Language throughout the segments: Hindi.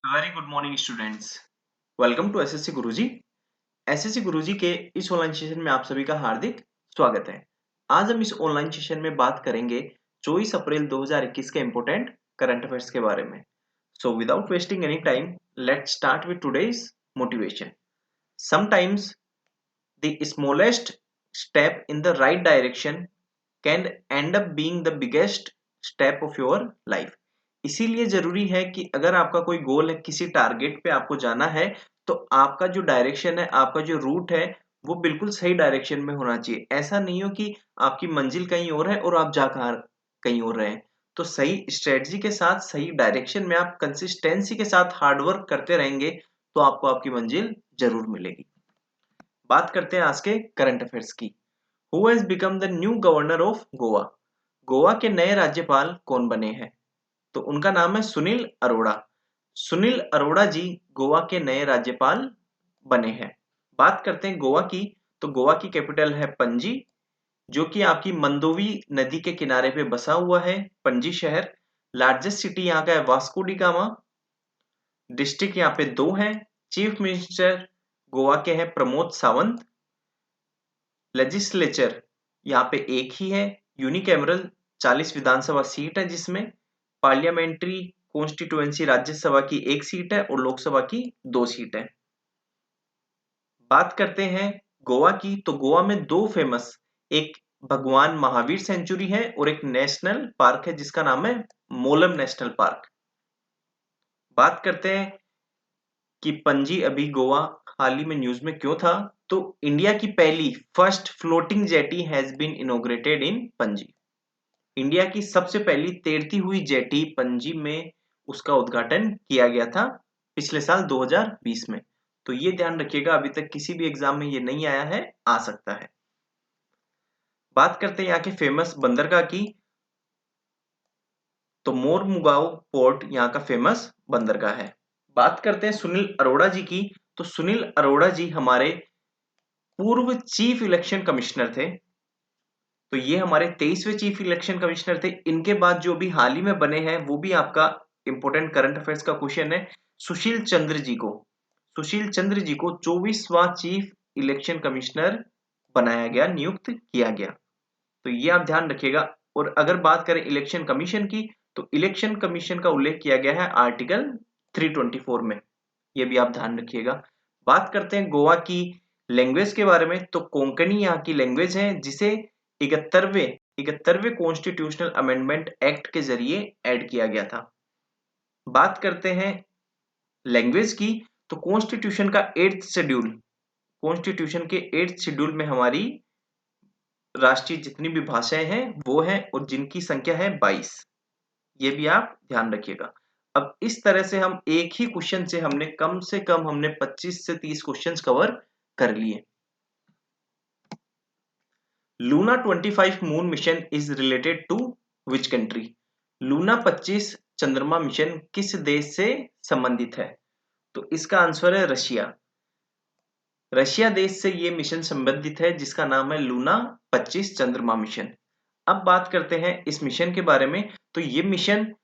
Very good morning students. Welcome to SSC Guruji. SSC Guruji के इस ऑनलाइन सेशन में आप सभी का हार्दिक स्वागत है। आज हम इस ऑनलाइन सेशन में बात करेंगे 24 अप्रैल 2021 के इंपॉर्टेंट करंट अफेयर्स के बारे में। So without wasting any time, let's start with today's motivation. Sometimes the smallest step in the right direction can and up being the biggest step of your life. इसीलिए जरूरी है कि अगर आपका कोई गोल है, किसी टारगेट पे आपको जाना है, तो आपका जो डायरेक्शन है, आपका जो रूट है, वो बिल्कुल सही डायरेक्शन में होना चाहिए। ऐसा नहीं हो कि आपकी मंजिल कहीं और है और आप जा कहीं और रहे हैं। तो सही स्ट्रेटजी के साथ, सही डायरेक्शन में आप कंसिस्टेंसी के साथ हार्डवर्क करते रहेंगे तो आपको आपकी मंजिल जरूर मिलेगी। बात करते हैं आज के करंट अफेयर्स की। Who has become the new governor of Goa? Goa के नए राज्यपाल कौन बने हैं? तो उनका नाम है सुनील अरोड़ा। सुनील अरोड़ा जी गोवा के नए राज्यपाल बने हैं। बात करते हैं गोवा की, तो गोवा की कैपिटल है पणजी, जो कि आपकी मंदोवी नदी के किनारे पे बसा हुआ है। पणजी शहर। लार्जेस्ट सिटी यहाँ का है वास्को डी गामा। डिस्ट्रिक्ट यहाँ पे 2 हैं। चीफ मिनिस्टर गोवा के हैं प्रमोद सावंत। लेजिस्लेचर यहाँ पे एक ही है। यूनिकैमरल 40 विधानसभा सीट है, जिसमें पार्लियामेंट्री कॉन्स्टिट्यूएंसी राज्यसभा की 1 सीट है और लोकसभा की 2 सीट है। बात करते हैं गोवा की, तो गोवा में 2 फेमस, एक भगवान महावीर सेंचुरी है और एक नेशनल पार्क है जिसका नाम है मोलम नेशनल पार्क। बात करते हैं कि पणजी अभी गोवा हाल ही में न्यूज में क्यों था, तो इंडिया की पहली first floating jetty has been inaugurated in Panaji. India की सबसे पहली तैरती हुई जेटी पणजी में उसका उद्घाटन किया गया था पिछले साल 2020 में। तो ये ध्यान रखिएगा, अभी तक किसी भी एग्जाम में ये नहीं आया है, आ सकता है। बात करते हैं यहाँ के फेमस बंदरगाह की, तो मोरमुगाओ पोर्ट यहाँ का फेमस बंदरगाह है। बात करते हैं सुनील अरोड़ा जी की, तो सुनील अरोड़ा जी हमारे पूर्व चीफ इलेक्शन कमिश्नर थे। तो ये हमारे 23वें चीफ इलेक्शन कमिश्नर थे। इनके बाद जो भी हाल ही में बने हैं वो भी आपका इंपॉर्टेंट करंट अफेयर्स का क्वेश्चन है। सुशील चंद्र जी को 24वां चीफ इलेक्शन कमिश्नर बनाया गया, नियुक्त किया गया। तो ये आप ध्यान रखिएगा। और अगर बात करें इलेक्शन कमीशन की, तो इलेक्शन कमीशन का उल्लेख किया गया है आर्टिकल 324 में। ये भी आप ध्यान रखिएगा। बात करते हैं गोवा की लैंग्वेज के बारे में, तो कोंकणी यहाँ की लैंग्वेज है, जिसे 71वें कॉन्स्टिट्यूशनल अमेंडमेंट एक्ट के जरिए ऐड किया गया था। बात करते हैं लैंग्वेज की, तो कॉन्स्टिट्यूशन के 8th शेड्यूल में हमारी राष्ट्रीय जितनी भी भाषाएं हैं वो हैं, और जिनकी संख्या है 22। ये भी आप ध्यान रखिएगा। अब इस तरह से हम एक ही क्वेश्चन से हमने कम से कम 25 से 30 क्वेश्चंस कवर कर लिए। Luna 25 moon mission is related to which country? Luna 25 चंद्रमा मिशन किस देश से संबंधित है? तो इसका आंसर है रशिया। रशिया देश से ये मिशन संबंधित है, जिसका नाम है लूना 25 चंद्रमा मिशन। अब बात करते हैं इस मिशन के बारे में, तो ये मिशन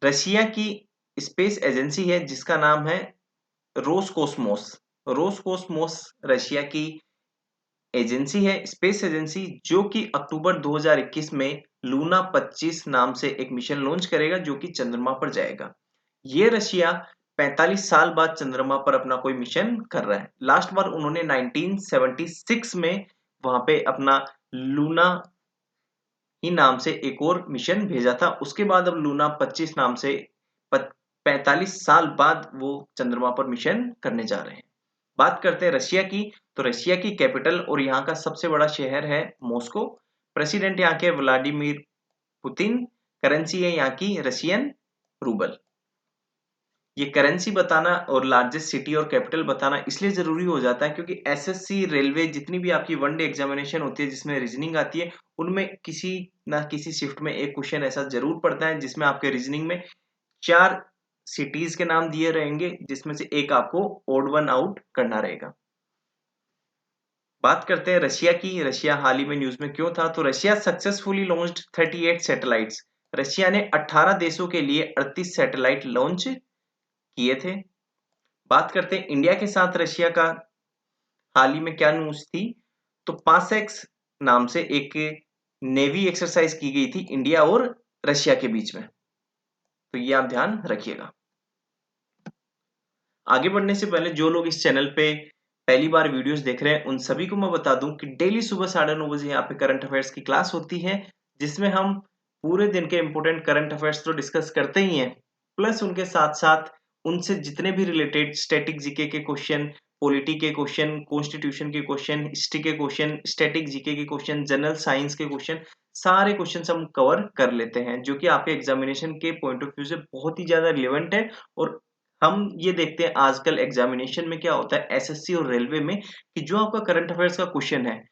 रशिया की स्पेस एजेंसी है जिसका नाम है रोसकोस्मोस। रोसकोस्मोस रशिया की एजेंसी है, स्पेस एजेंसी, जो कि अक्टूबर 2021 में लूना 25 नाम से एक मिशन लॉन्च करेगा, जो कि चंद्रमा पर जाएगा। ये रशिया 45 साल बाद चंद्रमा पर अपना कोई मिशन कर रहा है। लास्ट बार उन्होंने 1976 में वहां पे अपना लूना ही नाम से एक और मिशन भेजा था। उसके बाद अब लूना 25 नाम से 45 साल बाद वो चंद्रमा पर मिशन करने जा रहे हैं। बात करते हैं रशिया की, तो रशिया की कैपिटल और यहाँ का सबसे बड़ा शहर है मॉस्को। प्रेसिडेंट यहाँ के व्लादिमीर पुतिन। करेंसी है यहाँ की रशियन रूबल। ये करेंसी बताना और लार्जेस्ट सिटी और कैपिटल बताना इसलिए जरूरी हो जाता है क्योंकि एसएससी, रेलवे, जितनी भी आपकी वनडे एग्जामिनेशन होती है जिसमें रीजनिंग आती है, उनमें किसी ना किसी शिफ्ट में एक क्वेश्चन ऐसा जरूर पड़ता है जिसमें आपके रीजनिंग में 4 सिटीज के नाम दिए रहेंगे, जिसमें से एक आपको ओड वन आउट करना रहेगा। बात करते हैं रशिया की। रशिया हाल ही में न्यूज में क्यों था, तो Russia successfully launched 38 satellites. Russia ने 18 देशों के लिए 38 सैटेलाइट लॉन्च किए थे। बात करते हैं इंडिया के साथ रशिया का हाल ही में क्या न्यूज थी, तो पासेक्स नाम से एक नेवी एक्सरसाइज की गई थी इंडिया और रशिया के बीच में, तो ये आप ध्यान रखिएगा। आगे बढ़ने से पहले जो लोग इस चैनल पे पहली बार वीडियोस देख रहे हैं उन सभी को मैं बता दूं कि डेली सुबह 9:30 बजे यहाँ पे करंट अफेयर्स की क्लास होती है, जिसमें हम पूरे दिन के इंपॉर्टेंट करंट अफेयर्स तो डिस्कस करते ही हैं, प्लस उनके साथ साथ उनसे जितने भी रिलेटेड स्टैटिक जीके के क्वेश्चन, पॉलिटी के क्वेश्चन, कॉन्स्टिट्यूशन के क्वेश्चन, हिस्ट्री के क्वेश्चन, स्टैटिक जीके के क्वेश्चन, जनरल साइंस के क्वेश्चन, सारे क्वेश्चन हम कवर कर लेते हैं, जो कि आपके एग्जामिनेशन के पॉइंट ऑफ व्यू से बहुत ही ज्यादा रिलेवेंट है। और हम ये देखते हैं आजकल एग्जामिनेशन में क्या होता है एसएससी और रेलवे में, कि जो आपका करंट अफेयर्स का क्वेश्चन है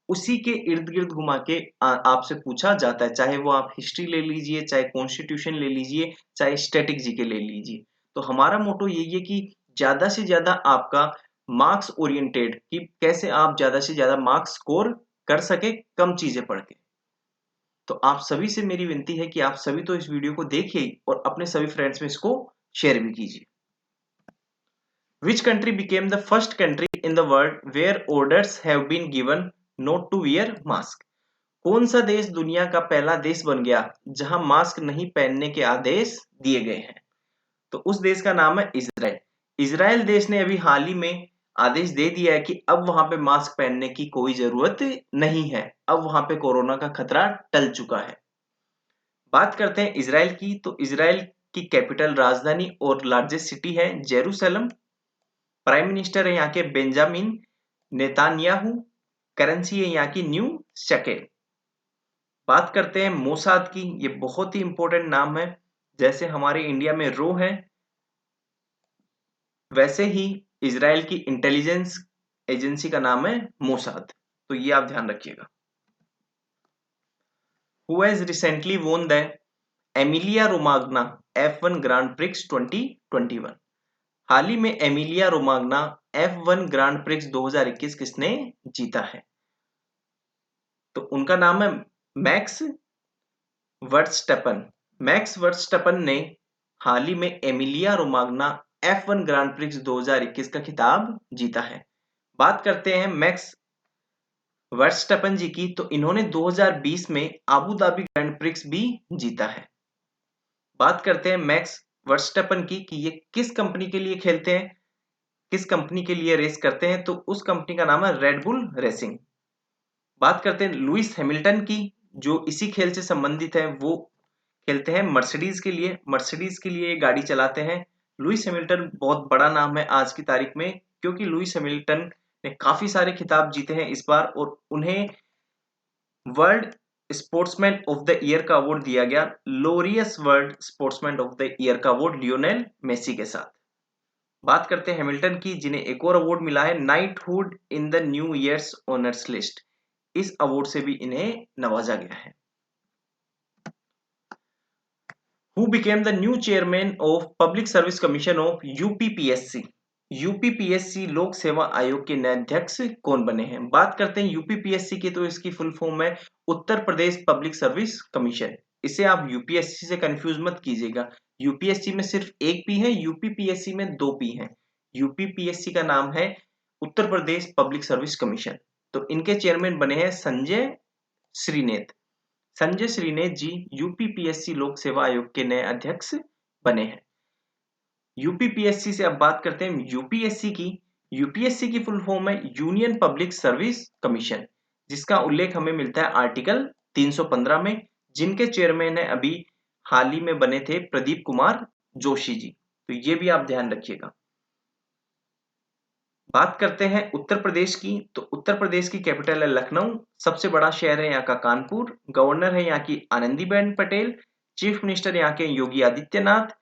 उसी के इर्द गिर्द घुमा के आपसे पूछा जाता है, चाहे वो आप हिस्ट्री ले लीजिए, चाहे कॉन्स्टिट्यूशन ले लीजिए, चाहे स्टैटिक जीके ले लीजिए। तो हमारा मोटो यही है कि ज्यादा से ज्यादा आपका मार्क्स ओरिएंटेड, कि कैसे आप ज्यादा से ज्यादा मार्क्स स्कोर कर सके कम चीजें पढ़ के। तो आप सभी से मेरी विनती है कि आप सभी तो इस वीडियो को देखिए और अपने सभी फ्रेंड्स में इसको शेयर भी कीजिए। Which country became the first country in the world where orders have been given not to wear mask? कौन सा देश दुनिया का पहला देश बन गया जहां मास्क नहीं पहनने के आदेश दिए गए हैं? तो उस देश का नाम है इजराइल। इजराइल देश ने अभी हाल ही में आदेश दे दिया है कि अब वहां पे मास्क पहनने की कोई जरूरत नहीं है, अब वहां पे कोरोना का खतरा टल चुका है। बात करते हैं इजराइल की, तो इजराइल की कैपिटल राजधानी और लार्जेस्ट सिटी है जेरूसलम। प्राइम मिनिस्टर है यहाँ के बेंजामिन नेतान्याहू। करेंसी है यहाँ की न्यू शेकेल। बात करते हैं मोसाद की, ये बहुत ही इंपॉर्टेंट नाम है, जैसे हमारे इंडिया में रो है वैसे ही इजराइल की इंटेलिजेंस एजेंसी का नाम है मोसाद, तो ये आप ध्यान रखिएगा। Who has recently won the Emilia Romagna F1 grand prix 2021? हाल ही में Emilia Romagna F1 grand prix 2021 किसने जीता है? तो उनका नाम है मैक्स वर्स्टैपन। मैक्स वर्स्टैपन ने हाल ही में Emilia Romagna F1 grand prix 2021 का खिताब जीता है। बात करते हैं मैक्स वर्स्टैपन जी की, तो इन्होंने 2020 में आबू धाबी ग्रैंड प्रिक्स भी जीता है। बात करते हैं मैक्स वर्स्टैपन की कि ये किस कंपनी के लिए खेलते हैं, किस कंपनी के लिए रेस करते हैं, तो उस कंपनी का नाम है रेड बुल रेसिंग। बात करते हैं लुइस हैमिल्टन की, जो इसी खेल से संबंधित है, वो खेलते हैं मर्सिडीज के लिए, मर्सिडीज के लिए गाड़ी चलाते हैं। लुइस हैमिल्टन बहुत बड़ा नाम है आज की तारीख में, क्योंकि लुइस हैमिल्टन ने काफी सारे खिताब जीते हैं इस बार, और उन्हें world sportsman of the year का अवार्ड दिया गया, Laureus world sportsman of the year का अवार्ड लियोनेल मेसी के साथ। बात करते हैं हैमिल्टन की, जिन्हें एक और अवार्ड मिला है knighthood in the new years honours list, इस अवार्ड से भी इन्हें नवाजा गया है। Who became the new chairman of Public Service Commission of UPPSC? UPPSC लोक सेवा आयोग के नए अध्यक्ष कौन बने हैं? बात करते हैं यूपीपीएससी की, तो इसकी फुल फॉर्म है Uttar Pradesh public service commission. इसे आप यूपीएससी से कंफ्यूज मत कीजिएगा, यूपीएससी में सिर्फ एक पी है, यूपीपीएससी में दो पी है। यूपीपीएससी का नाम है Uttar Pradesh public service commission. तो इनके चेयरमैन बने हैं संजय श्रीनेत। संजय श्रीनेत जी यूपीपीएससी लोक सेवा आयोग के नए अध्यक्ष बने हैं। यूपीपीएससी से अब बात करते हैं यूपीएससी की। यूपीएससी की फुल फॉर्म है यूनियन पब्लिक सर्विस कमीशन, जिसका उल्लेख हमें मिलता है आर्टिकल 315 में, जिनके चेयरमैन है अभी हाल ही में बने थे प्रदीप कुमार जोशी जी, तो ये भी आप ध्यान रखिएगा। बात करते हैं उत्तर प्रदेश की, तो उत्तर प्रदेश की कैपिटल है लखनऊ, सबसे बड़ा शहर है यहाँ का कानपुर, गवर्नर है यहाँ की आनंदीबेन पटेल, चीफ मिनिस्टर यहाँ के योगी आदित्यनाथ।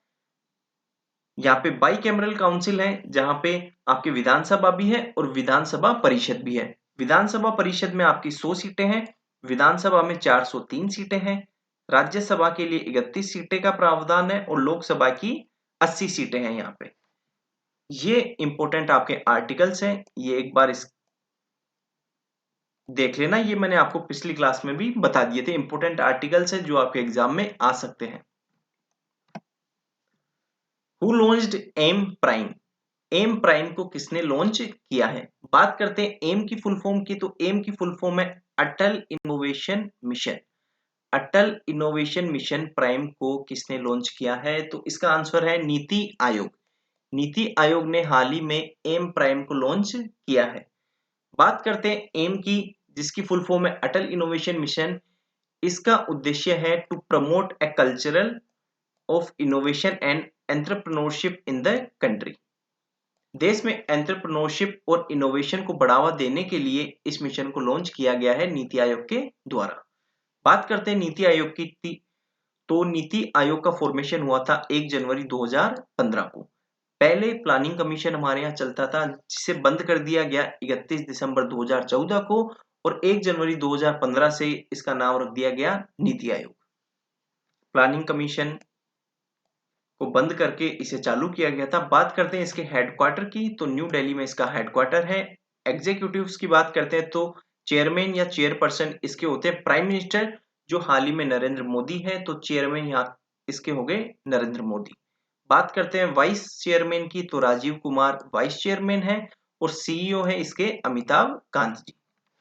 यहाँ पे बाई कैमरल काउंसिल है, जहां पे आपकी विधानसभा भी है और विधानसभा परिषद भी है। विधानसभा परिषद में आपकी 100 सीटें हैं, विधानसभा में 403 सीटें हैं, राज्यसभा के लिए 31 सीटें का प्रावधान है और लोकसभा की 80 सीटें हैं यहाँ पे। ये इंपॉर्टेंट आपके आर्टिकल्स हैं, ये एक बार इस देख लेना, ये मैंने आपको पिछली क्लास में भी बता दिए थे, इंपॉर्टेंट आर्टिकल्स हैं जो आपके एग्जाम में आ सकते हैं। Who launched M prime? M prime को किसने लॉन्च किया है? बात करते हैं एम की फुल फॉर्म की, तो एम की फुल फॉर्म है अटल इनोवेशन मिशन। अटल इनोवेशन मिशन प्राइम को किसने लॉन्च किया है? तो इसका आंसर है नीति आयोग। नीति आयोग ने हाल ही में एम प्राइम को लॉन्च किया है। बात करते हैं एम की, जिसकी फुल फॉर्म है अटल इनोवेशन मिशन। इसका उद्देश्य है to promote a cultural of innovation and entrepreneurship in the country. देश में एंटरप्रेन्योरशिप और इनोवेशन को बढ़ावा देने के लिए इस मिशन को लॉन्च किया गया है नीति आयोग के द्वारा। बात करते हैं नीति आयोग की, तो नीति आयोग का फॉर्मेशन हुआ था 1 जनवरी 2015 को। पहले प्लानिंग कमीशन हमारे यहाँ चलता था, जिसे बंद कर दिया गया 31 दिसंबर 2014 को, और 1 जनवरी 2015 से इसका नाम रख दिया गया नीति आयोग। प्लानिंग कमीशन को बंद करके इसे चालू किया गया था। बात करते हैं इसके हेडक्वार्टर की, तो न्यू दिल्ली में इसका हेडक्वार्टर है। एग्जीक्यूटिव्स की बात करते हैं तो चेयरमैन या चेयरपर्सन इसके होते हैं प्राइम मिनिस्टर, जो हाल ही में नरेंद्र मोदी है, तो चेयरमैन यहाँ इसके हो गए नरेंद्र मोदी। बात करते हैं वाइस चेयरमैन की, तो राजीव कुमार वाइस चेयरमैन है, और सीईओ है इसके अमिताभ कांत जी।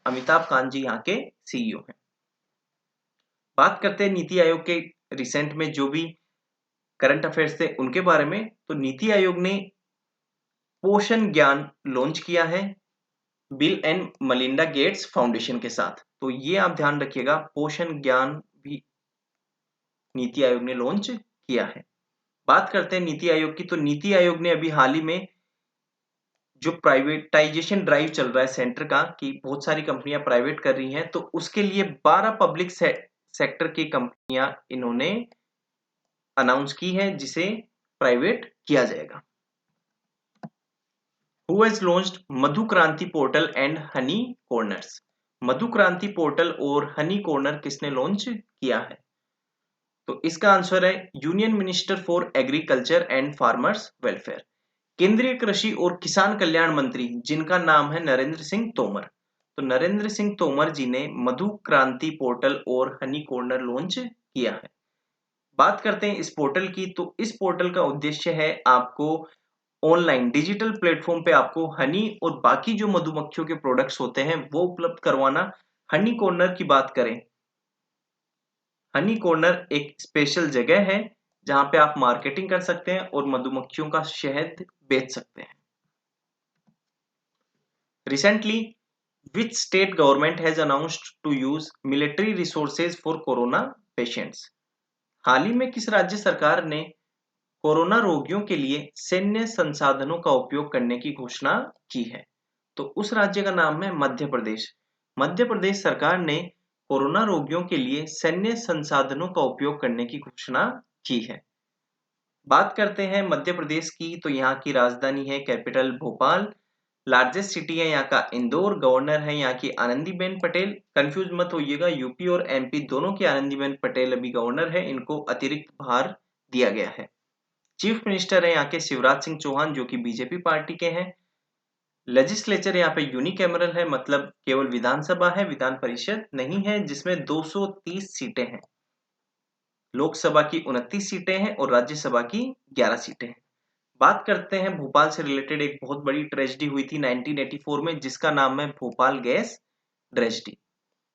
अमिताभ कांत जी यहाँ के सीईओ हैं। बात करते हैं नीति आयोग के रिसेंट में जो भी करंट अफेयर्स थे उनके बारे में, तो नीति आयोग ने पोषण ज्ञान लॉन्च किया है Bill and Melinda Gates Foundation के साथ। तो ये आप ध्यान रखिएगा, पोषण ज्ञान भी नीति आयोग ने लॉन्च किया है। बात करते हैं नीति आयोग की, तो नीति आयोग ने अभी हाल ही में जो प्राइवेटाइजेशन ड्राइव चल रहा है सेंटर का, कि बहुत सारी कंपनियां प्राइवेट कर रही हैं, तो उसके लिए 12 पब्लिक सेक्टर की कंपनियां इन्होंने अनाउंस की है, जिसे प्राइवेट किया जाएगा। Who has launched मधु क्रांति पोर्टल एंड हनी कॉर्नर्स? मधु क्रांति पोर्टल और हनी कॉर्नर किसने लॉन्च किया है? तो इसका आंसर है union minister for agriculture and farmers welfare. केंद्रीय कृषि और किसान कल्याण मंत्री, जिनका नाम है नरेंद्र सिंह तोमर। तो नरेंद्र सिंह तोमर जी ने मधु क्रांति पोर्टल और हनी कॉर्नर लॉन्च किया है। बात करते हैं इस पोर्टल की, तो इस पोर्टल का उद्देश्य है आपको ऑनलाइन डिजिटल प्लेटफॉर्म पे आपको हनी और बाकी जो मधुमक्खियों के प्रोडक्ट्स होते हैं वो उपलब्ध करवाना। हनी कॉर्नर की बात करें, हनी कॉर्नर एक स्पेशल जगह है जहां पे आप मार्केटिंग कर सकते हैं और मधुमक्खियों का शहद बेच सकते हैं। Recently which state government has announced to use military resources for corona patients? हाल ही में किस राज्य सरकार ने कोरोना रोगियों के लिए सैन्य संसाधनों का उपयोग करने की घोषणा की है? तो उस राज्य का नाम है मध्य प्रदेश। मध्य प्रदेश सरकार ने कोरोना रोगियों के लिए सैन्य संसाधनों का उपयोग करने की घोषणा की है। बात करते हैं मध्य प्रदेश की, तो यहाँ की राजधानी है कैपिटल भोपाल, लार्जेस्ट सिटी है यहाँ का इंदौर, गवर्नर है यहाँ की आनंदीबेन पटेल। कंफ्यूज मत होइएगा, यूपी और एमपी दोनों की आनंदीबेन पटेल अभी गवर्नर है, इनको अतिरिक्त भार दिया गया है। चीफ मिनिस्टर है यहाँ के शिवराज सिंह चौहान, जो कि बीजेपी पार्टी के हैं। लेजिस्लेचर यहाँ पे यूनिकैमरल है, मतलब केवल विधानसभा है, विधान परिषद नहीं है, जिसमें 230 सीटें हैं। लोकसभा की 29 सीटें हैं और राज्यसभा की 11 सीटें हैं। बात करते हैं भोपाल से रिलेटेड एक बहुत बड़ी ट्रेजेडी हुई थी 1984 में, जिसका नाम है भोपाल गैस ट्रेजेडी।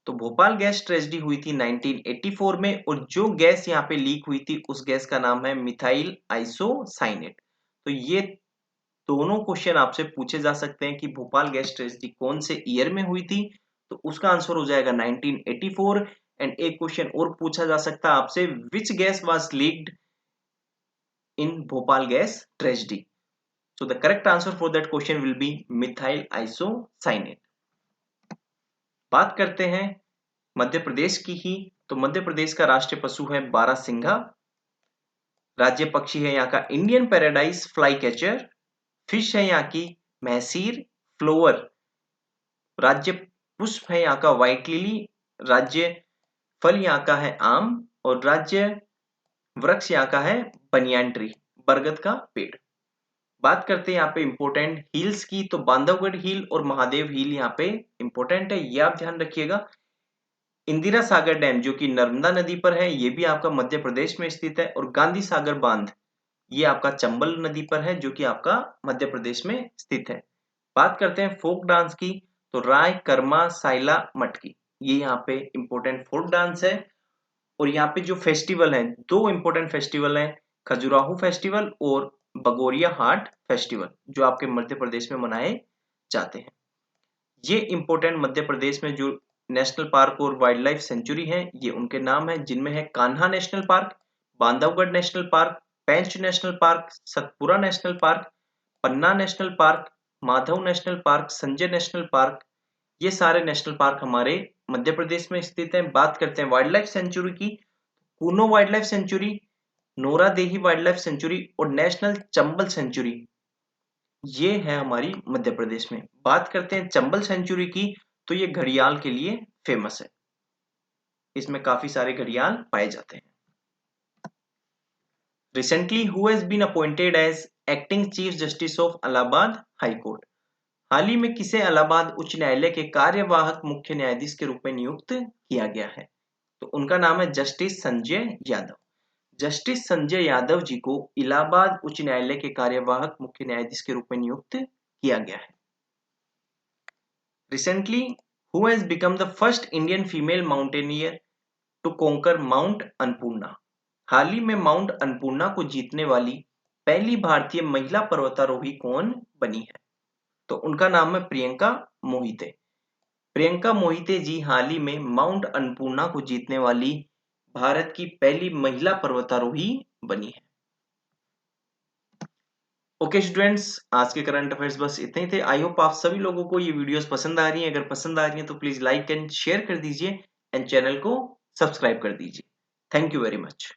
तो भोपाल गैस ट्रेजेडी हुई थी 1984 में, और जो गैस यहाँ पे लीक हुई थी उस गैस का नाम है मिथाइल आइसोसाइनेट। तो ये दोनों क्वेश्चन आपसे पूछे जा सकते हैं कि भोपाल गैस ट्रेजेडी कौन से ईयर में हुई थी, तो उसका आंसर हो जाएगा 1984। एंड एक क्वेश्चन और पूछा जा सकता है आपसे, which gas was leaked in Bhopal gas tragedy? So the correct answer for that question will be methyl isocyanate. बात करते हैं मध्य प्रदेश की ही, तो मध्य प्रदेश का राष्ट्रीय पशु है बारहसिंघा। राज्य पक्षी है यहाँ का Indian paradise fly catcher. Fish है यहाँ की महसीर फ्लोवर। राज्य पुष्प है यहाँ का व्हाइट लिली। राज्य फल यहाँ का है आम, और राज्य वृक्ष यहाँ का है बनियान ट्री, बरगद का पेड़। बात करते हैं यहाँ पे इंपोर्टेंट हिल्स की, तो बांधवगढ़ हिल और महादेव हिल यहाँ पे इंपोर्टेंट है, ये आप ध्यान रखिएगा। इंदिरा सागर डैम जो कि नर्मदा नदी पर है, ये भी आपका मध्य प्रदेश में स्थित है, और गांधी सागर बांध ये आपका चंबल नदी पर है, जो कि आपका मध्य प्रदेश में स्थित है। बात करते हैं फोक डांस की, तो राय, कर्मा, साइला, मटकी, ये यहाँ पे इंपॉर्टेंट फोक डांस है। और यहाँ पे जो फेस्टिवल है, दो इंपॉर्टेंट फेस्टिवल हैं, खजुराहो फेस्टिवल और बगोरिया हाट फेस्टिवल, जो आपके मध्य प्रदेश में मनाए जाते हैं। ये इंपॉर्टेंट मध्य प्रदेश में जो नेशनल पार्क और वाइल्ड लाइफ सेंचुरी है, ये उनके नाम है, जिनमें है Kanha national park, Bandhavgarh national park, Pench national park, Satpura national park, Panna national park, Madhav national park, Sanjay national park. ये सारे नेशनल पार्क हमारे मध्य प्रदेश में स्थित हैं। बात करते हैं वाइल्ड लाइफ सेंचुरी की, Kuno wild life sanctuary, Nora देही वाइल्ड लाइफ सेंचुरी और नेशनल चंबल सेंचुरी, ये है हमारी मध्य प्रदेश में। बात करते हैं चंबल सेंचुरी की, तो ये घड़ियाल के लिए फेमस है, इसमें काफी सारे घड़ियाल पाए जाते हैं। Recently who has been appointed as acting chief justice of Allahabad high court, हाल ही में किसे इलाहाबाद उच्च न्यायालय के कार्यवाहक मुख्य न्यायाधीश के रूप में नियुक्त किया गया है? तो उनका नाम है जस्टिस संजय यादव। जस्टिस संजय यादव जी को इलाहाबाद उच्च न्यायालय के कार्यवाहक मुख्य न्यायाधीश के रूप में नियुक्त किया गया है। Recently who has become the first Indian female mountaineer to conquer mount Annapurna, हाल ही में माउंट अन्नपूर्णा को जीतने वाली पहली भारतीय महिला पर्वतारोही कौन बनी है? तो उनका नाम है प्रियंका मोहिते। प्रियंका मोहिते जी हाल ही में माउंट अन्नपूर्णा को जीतने वाली भारत की पहली महिला पर्वतारोही बनी है। ओके स्टूडेंट्स, आज के करंट अफेयर्स बस इतने ही थे। आई होप आप सभी लोगों को ये वीडियोस पसंद आ रही हैं। अगर पसंद आ रही हैं तो प्लीज लाइक एंड शेयर कर दीजिए एंड चैनल को सब्सक्राइब कर दीजिए। Thank you very much.